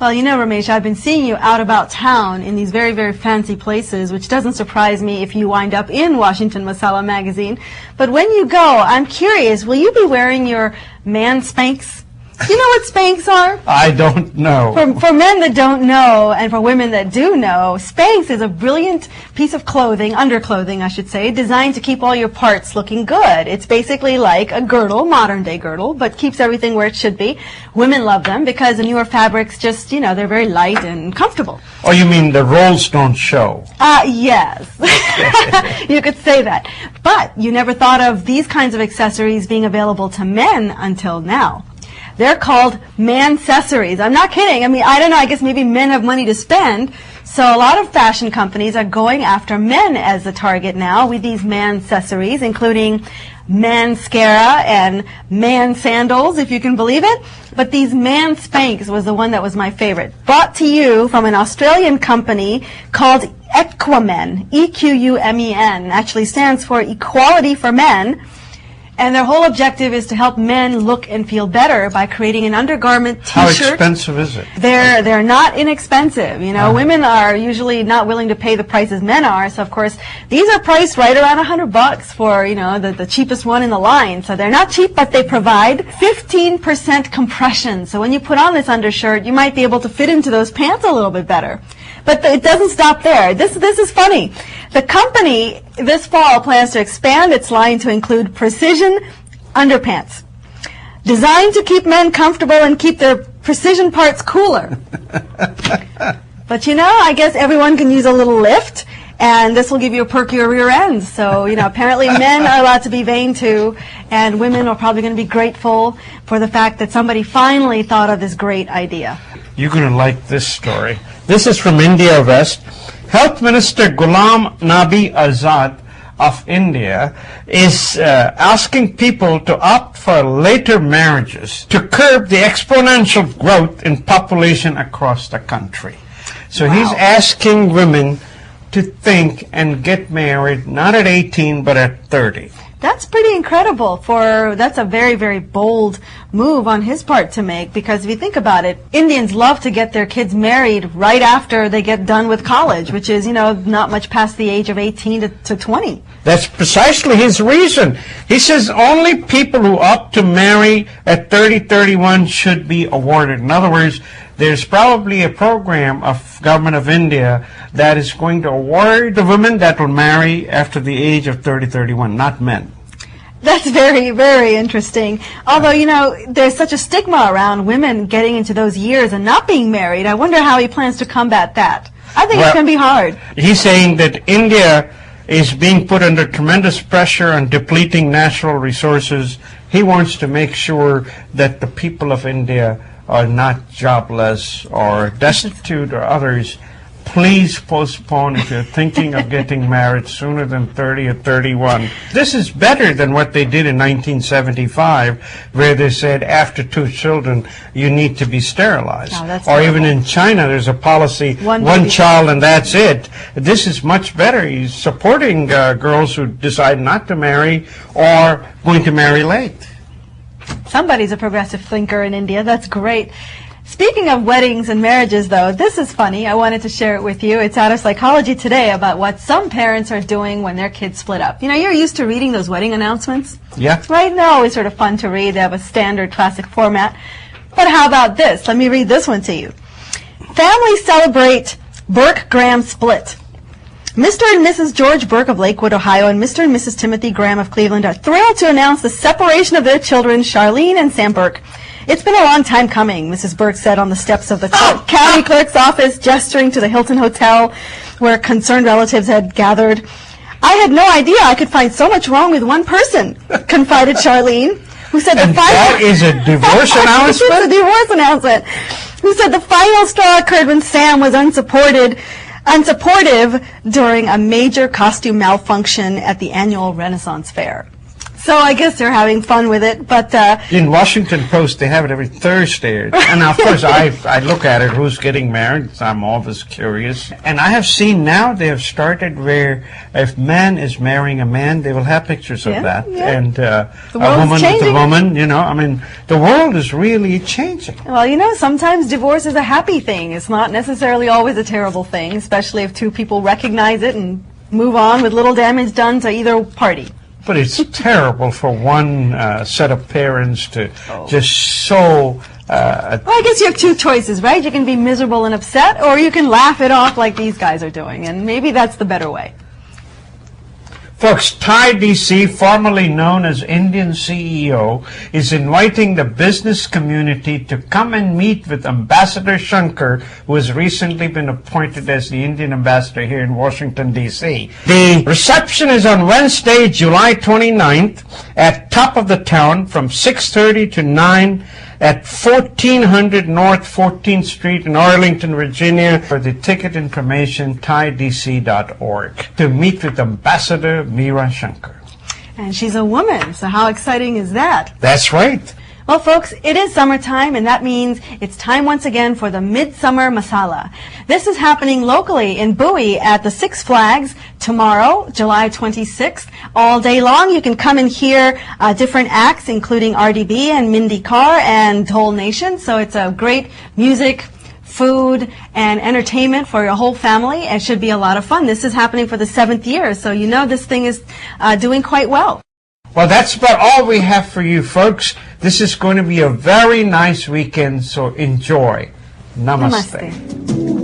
Well, you know, Ramesh, I've been seeing you out about town in these very, very fancy places, which doesn't surprise me if you wind up in Washington Masala magazine. But when you go, I'm curious, will you be wearing your man Spanx? You know what Spanx are? I don't know. For men that don't know, and for women that do know, Spanx is a brilliant piece of clothing, underclothing I should say, designed to keep all your parts looking good. It's basically like a girdle, modern day girdle, but keeps everything where it should be. Women love them because the newer fabrics just, you know, they're very light and comfortable. Oh, you mean the rolls don't show? Yes. You could say that. But you never thought of these kinds of accessories being available to men until now. They're called man-accessories. I'm not kidding. I mean, I don't know. I guess maybe men have money to spend. So a lot of fashion companies are going after men as the target now with these man-accessories, including mascara and man sandals, if you can believe it. But these man Spanx was the one that was my favorite. Brought to you from an Australian company called Equumen, E-Q-U-M-E-N. Actually stands for Equality for Men. And their whole objective is to help men look and feel better by creating an undergarment T-shirt. How expensive is it? They're not inexpensive. You know, women are usually not willing to pay the prices men are. So of course, these are priced right around $100 for, you know, the cheapest one in the line. So they're not cheap, but they provide 15% compression. So when you put on this undershirt, you might be able to fit into those pants a little bit better. But it doesn't stop there. This is funny. The company this fall plans to expand its line to include precision underpants, designed to keep men comfortable and keep their precision parts cooler. But you know, I guess everyone can use a little lift, and this will give you a perkier rear end. So, you know, apparently men are allowed to be vain too, and women are probably going to be grateful for the fact that somebody finally thought of this great idea. You're going to like this story. This is from India West. Health Minister Ghulam Nabi Azad of India is asking people to opt for later marriages to curb the exponential growth in population across the country. So he's asking women to think and get married not at 18 but at 30. That's pretty incredible. That's a very, very bold move on his part to make, because if you think about it, Indians love to get their kids married right after they get done with college, which is, you know, not much past the age of 18 to 20. That's precisely his reason. He says only people who opt to marry at 30, 31 should be awarded. In other words, there's probably a program of government of India that is going to award the women that will marry after the age of 30, 31, not men. That's very, very interesting. Although, you know, there's such a stigma around women getting into those years and not being married. I wonder how he plans to combat that. I think it's going to be hard. He's saying that India is being put under tremendous pressure on depleting natural resources. He wants to make sure that the people of India are not jobless or destitute or others. Please postpone if you're thinking of getting married sooner than 30 or 31. This is better than what they did in 1975, where they said after 2 children you need to be sterilized. Oh, or even in China there's a policy, one child and that's it. This is much better. He's supporting girls who decide not to marry or going to marry late. Somebody's a progressive thinker in India. That's great. Speaking of weddings and marriages, though, this is funny. I wanted to share it with you. It's out of Psychology Today about what some parents are doing when their kids split up. You know, you're used to reading those wedding announcements. Yeah. Right? They're always sort of fun to read. They have a standard classic format. But how about this? Let me read this one to you. Families celebrate Burke-Graham split. Mr. and Mrs. George Burke of Lakewood, Ohio, and Mr. and Mrs. Timothy Graham of Cleveland are thrilled to announce the separation of their children, Charlene and Sam Burke. It's been a long time coming, Mrs. Burke said on the steps of the county clerk's office, gesturing to the Hilton Hotel where concerned relatives had gathered. I had no idea I could find so much wrong with one person, confided Charlene, who said that is a divorce announcement? It's a divorce announcement. Who said the final straw occurred when Sam was unsupportive during a major costume malfunction at the annual Renaissance Fair. So I guess they're having fun with it, but in Washington Post, they have it every Thursday. And of course, I look at it, who's getting married. So I'm always curious. And I have seen now they have started where if man is marrying a man, they will have pictures of that. Yeah. And a world's woman changing. with a woman, you know. I mean, the world is really changing. well, you know, sometimes divorce is a happy thing. It's not necessarily always a terrible thing, especially if two people recognize it and move on with little damage done to either party. But it's terrible for one set of parents to just so... Well, I guess you have two choices, right? You can be miserable and upset, or you can laugh it off like these guys are doing, and maybe that's the better way. Folks, Thai DC, formerly known as Indian CEO, is inviting the business community to come and meet with Ambassador Shankar, who has recently been appointed as the Indian ambassador here in Washington, D.C. The reception is on Wednesday, July 29th at Top of the Town from 6:30 to 9 at 1400 North 14th Street in Arlington, Virginia. For the ticket information, thaidc.org. To meet with Ambassador Meera Shankar. And she's a woman, so how exciting is that? That's right. Well, folks, it is summertime, and that means it's time once again for the Midsummer Masala. This is happening locally in Bowie at the Six Flags tomorrow, July 26th. All day long, you can come and hear different acts, including RDB and Mindy Carr and Whole Nation. So it's a great music, food, and entertainment for your whole family. It should be a lot of fun. This is happening for the 7th year, so you know this thing is doing quite well. Well, that's about all we have for you, folks. This is going to be a very nice weekend, so enjoy. Namaste. Namaste.